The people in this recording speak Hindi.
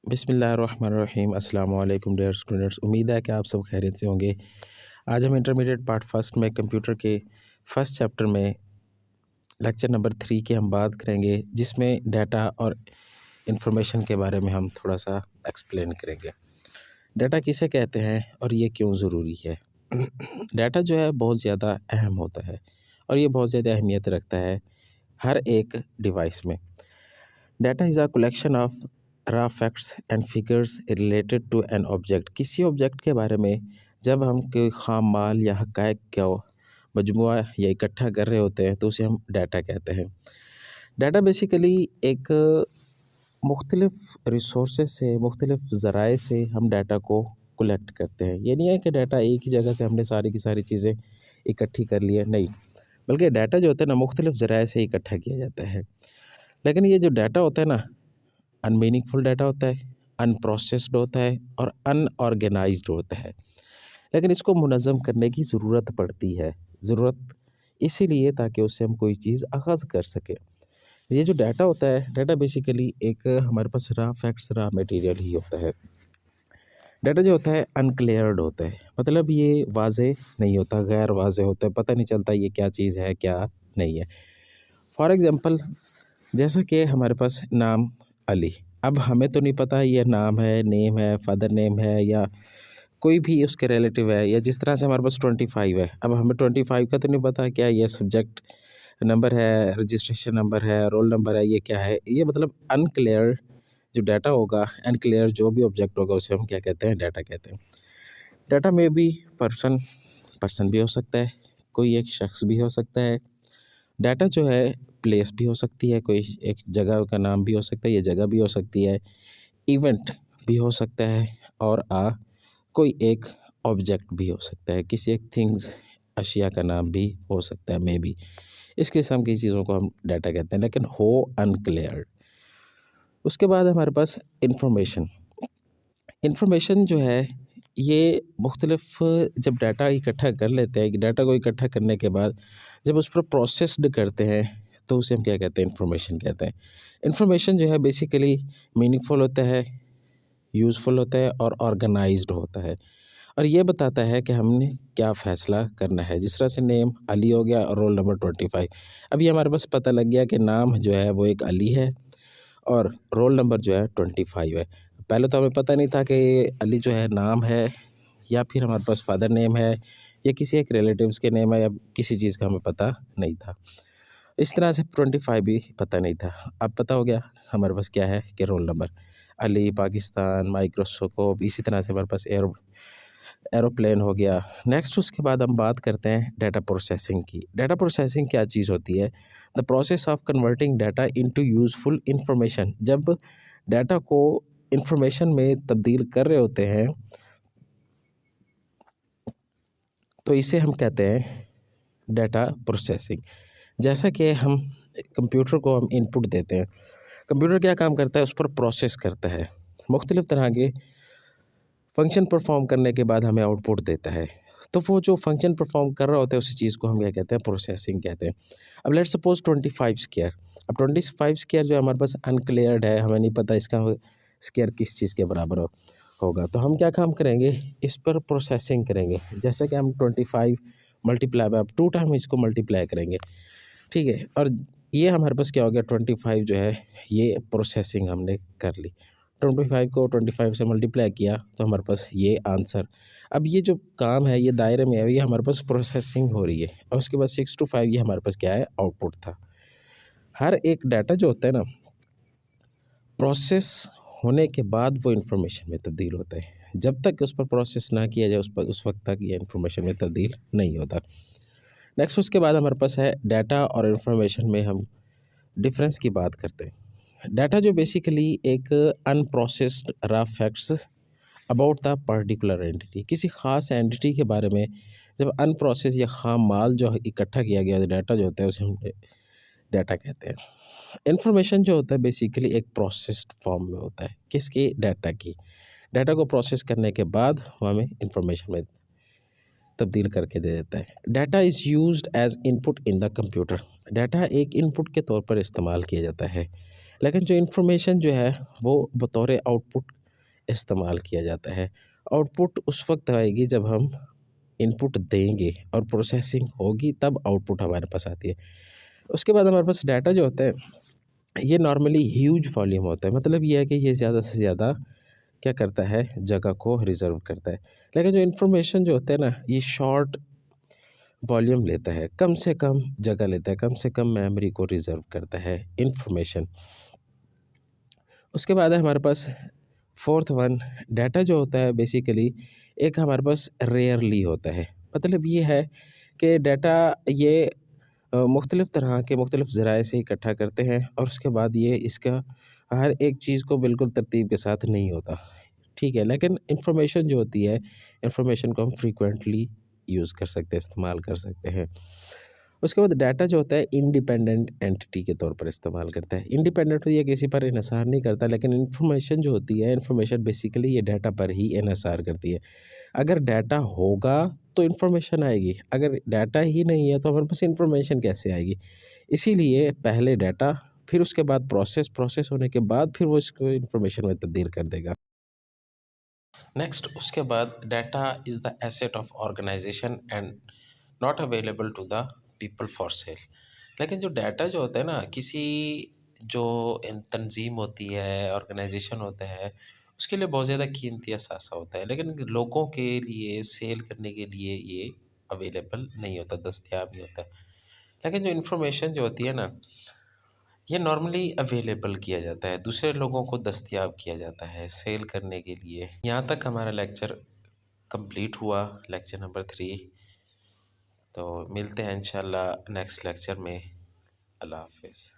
बिस्मिल्लाहिर्रहमानिर्रहीम अस्सलाम वालेकुम डियर स्टूडेंट्स। उम्मीद है कि आप सब खैरियत से होंगे। आज हम इंटरमीडिएट पार्ट फर्स्ट में कंप्यूटर के फर्स्ट चैप्टर में लेक्चर नंबर 3 की हम बात करेंगे, जिसमें डाटा और इंफॉर्मेशन के बारे में हम थोड़ा सा एक्सप्लेन करेंगे। डाटा किसे कहते हैं और ये क्यों ज़रूरी है। डाटा जो है बहुत ज़्यादा अहम होता है और ये बहुत ज़्यादा अहमियत रखता है हर एक डिवाइस में। Data is a collection of raw facts and figures related to an object. किसी ऑब्जेक्ट के बारे में जब हम कोई ख़ाम माल या हक़ाइक़ का मजमुआ या इकट्ठा कर रहे होते हैं तो उसे हम डाटा कहते हैं। डाटा बेसिकली एक मुख्तलिफ़ रिसोर्सेज से, मुख्तलिफ़ ज़राए से हम डाटा को कलेक्ट करते हैं। ये नहीं है कि डाटा एक ही जगह से हमने सारी की सारी चीज़ें इकट्ठी कर ली है, नहीं, बल्कि डाटा जो होता है ना मुख्तलिफ़ ज़राए से इकट्ठा किया जाता है। लेकिन ये जो डाटा होता है ना, अनमीनिंगफुल डाटा होता है, अनप्रोसेस्ड होता है और अनऑर्गेनाइज्ड होता है। लेकिन इसको मुनज़्ज़म करने की ज़रूरत पड़ती है। ज़रूरत इसीलिए ताकि उससे हम कोई चीज़ अख़ज़ कर सकें। ये जो डाटा होता है, डाटा बेसिकली एक हमारे पास रॉ फैक्ट्स, रॉ मटेरियल ही होता है। डाटा जो होता है अनक्लियर्ड होता है, मतलब ये वाज़ेह नहीं होता, गैर वाज़ेह होता है, पता नहीं चलता ये क्या चीज़ है, क्या नहीं है। फॉर एग्ज़ाम्पल, जैसा कि हमारे पास नाम अली, अब हमें तो नहीं पता ये नाम है, नेम है, फादर नेम है या कोई भी उसके रिलेटिव है, या जिस तरह से हमारे पास 25 है, अब हमें 25 का तो नहीं पता क्या ये सब्जेक्ट नंबर है, रजिस्ट्रेशन नंबर है, रोल नंबर है, ये क्या है। ये मतलब अनक्लियर जो डाटा होगा, अनक्लियर जो भी ऑब्जेक्ट होगा उसे हम क्या कहते हैं, डाटा कहते हैं। डाटा में भी पर्सन भी हो सकता है, कोई एक शख्स भी हो सकता है। डाटा जो है प्लेस भी हो सकती है, कोई एक जगह का नाम भी हो सकता है, ये जगह भी हो सकती है, इवेंट भी हो सकता है और कोई एक ऑब्जेक्ट भी हो सकता है, किसी एक थिंग्स अशिया का नाम भी हो सकता है, मे बी। इस किस्म की चीज़ों को हम डाटा कहते हैं, लेकिन हो अनक्लियर। उसके बाद हमारे पास इंफॉर्मेशन। इंफॉर्मेशन जो है ये मुख्तलिफ जब डाटा इकट्ठा कर लेते हैं, डाटा को इकट्ठा करने के बाद जब उस पर प्रोसेस्ड करते हैं तो उसे हम क्या कहते हैं, इंफॉर्मेशन कहते हैं। इंफॉर्मेशन जो है बेसिकली मीनिंगफुल होता है, यूज़फुल होता है और ऑर्गेनाइज्ड होता है, और ये बताता है कि हमने क्या फ़ैसला करना है। जिस तरह से नेम अली हो गया और रोल नंबर 25। अभी हमारे पास पता लग गया कि नाम जो है वो एक अली है और रोल नंबर जो है 25 है। पहले तो हमें पता नहीं था कि अली जो है नाम है या फिर हमारे पास फादर नेम है या किसी एक रिलेटिव्स के नेम है, या किसी चीज़ का हमें पता नहीं था। इस तरह से 25 भी पता नहीं था। अब पता हो गया हमारे पास क्या है कि roll number Ali, Pakistan, microscope, इसी तरह से हमारे पास एरोप्लेन हो गया। नेक्स्ट उसके बाद हम बात करते हैं डाटा प्रोसेसिंग की। डाटा प्रोसेसिंग क्या चीज़ होती है? The process of converting data into useful information. जब डाटा को इंफॉर्मेशन में तब्दील कर रहे होते हैं तो इसे हम कहते हैं डाटा प्रोसेसिंग। जैसा कि हम कंप्यूटर को हम इनपुट देते हैं, कंप्यूटर क्या काम करता है, उस पर प्रोसेस करता है, मुख्तलिफ़ तरह के फंक्शन परफॉर्म करने के बाद हमें आउटपुट देता है। तो वो जो फंक्शन परफॉर्म कर रहा होता है उसी चीज़ को हम क्या कहते हैं, प्रोसेसिंग कहते हैं। अब लेट्स सपोज 25 स्क्वायर। अब 25 स्क्वायर जो हमारे पास अनक्लियर्ड है, हमें नहीं पता इसका स्क्वायर किस चीज़ के बराबर होगा, तो हम क्या काम करेंगे, इस पर प्रोसेसिंग करेंगे। जैसे कि हम 25 मल्टीप्लाई बाय 2 टाइम इसको मल्टीप्लाई करेंगे, ठीक है, और ये हमारे पास क्या हो गया, 25 जो है ये प्रोसेसिंग हमने कर ली। 25 को 25 से मल्टीप्लाई किया तो हमारे पास ये आंसर। अब ये जो काम है ये दायरे में है, ये हमारे पास प्रोसेसिंग हो रही है, और उसके बाद 6 to 5 ये हमारे पास क्या है, आउटपुट था। हर एक डाटा जो होता है ना, प्रोसेस होने के बाद वो इन्फॉर्मेशन में तब्दील होता है। जब तक उस पर प्रोसेस ना किया जाए उस वक्त तक ये इन्फॉर्मेशन में तब्दील नहीं होता। नेक्स्ट उसके बाद हमारे पास है डाटा और इन्फॉर्मेशन में हम डिफरेंस की बात करते हैं। डाटा जो बेसिकली एक unprocessed raw facts about the particular entity, किसी ख़ास एंटिटी के बारे में जब अनप्रोसेस या ख़ाम माल जो इकट्ठा किया गया डाटा जो होता है उसे हम डाटा कहते हैं। इन्फॉर्मेशन जो होता है बेसिकली एक प्रोसेस्ड फॉर्म में होता है, किसकी, डाटा की। डाटा को प्रोसेस करने के बाद वो हमें इंफॉर्मेशन में तब्दील करके दे देता है। Data is used as input in the computer. Data एक इनपुट के तौर पर इस्तेमाल किया जाता है, लेकिन जो इन्फॉर्मेशन जो है वो बतौर आउटपुट इस्तेमाल किया जाता है। आउटपुट उस वक्त आएगी जब हम इनपुट देंगे और प्रोसेसिंग होगी, तब आउटपुट हमारे पास आती है। उसके बाद हमारे पास डाटा जो होता है, ये नॉर्मली ह्यूज वॉल्यूम होता है। मतलब ये है कि ये ज़्यादा से ज़्यादा क्या करता है, जगह को रिज़र्व करता है। लेकिन जो इन्फॉर्मेशन जो होता है ना, ये शॉर्ट वॉल्यूम लेता है, कम से कम जगह लेता है, कम से कम मेमोरी को रिज़र्व करता है इन्फॉर्मेशन। उसके बाद है हमारे पास फोर्थ वन, डाटा जो होता है बेसिकली एक हमारे पास रेयरली होता है। मतलब ये है कि डाटा ये मुख्तलिफ़ तरह के मुख्तलिफ़ ज़राए से इकट्ठा करते हैं और उसके बाद ये इसका हर एक चीज़ को बिल्कुल तरतीब के साथ नहीं होता, ठीक है। लेकिन इन्फॉर्मेशन जो होती है, इन्फॉर्मेशन को हम फ्रीक्वेंटली यूज़ कर सकते हैं, इस्तेमाल कर सकते हैं। उसके बाद डाटा जो होता है इंडिपेंडेंट एंटिटी के तौर पर इस्तेमाल करता है। इंडिपेंडेंट ये किसी पर इन्हिसार नहीं करता, लेकिन इन्फॉर्मेशन जो होती है, इन्फॉर्मेशन बेसिकली ये डाटा पर ही इन्हिसार करती है। अगर डाटा होगा तो इन्फॉर्मेशन आएगी, अगर डाटा ही नहीं है तो हमारे पास इन्फॉर्मेशन कैसे आएगी? इसीलिए पहले डाटा, फिर उसके बाद प्रोसेस, प्रोसेस होने के बाद फिर वो इसको इन्फॉर्मेशन में तब्दील कर देगा। नेक्स्ट उसके बाद data is the asset of organisation and not available to the people for sale. लेकिन जो डाटा जो होता है ना, किसी जो तंजीम होती है, ऑर्गेनाइजेशन होता है, उसके लिए बहुत ज़्यादा कीमती असासा होता है, लेकिन लोगों के लिए सेल करने के लिए ये अवेलेबल नहीं होता, दस्तयाब नहीं होता है। लेकिन जो इन्फॉर्मेशन जो होती है ना, ये नॉर्मली अवेलेबल किया जाता है, दूसरे लोगों को दस्तयाब किया जाता है सेल करने के लिए। यहाँ तक हमारा लेक्चर कंप्लीट हुआ, लेक्चर नंबर 3। तो मिलते हैं इंशाल्लाह नेक्स्ट लेक्चर में। अल्लाह हाफ़िज़।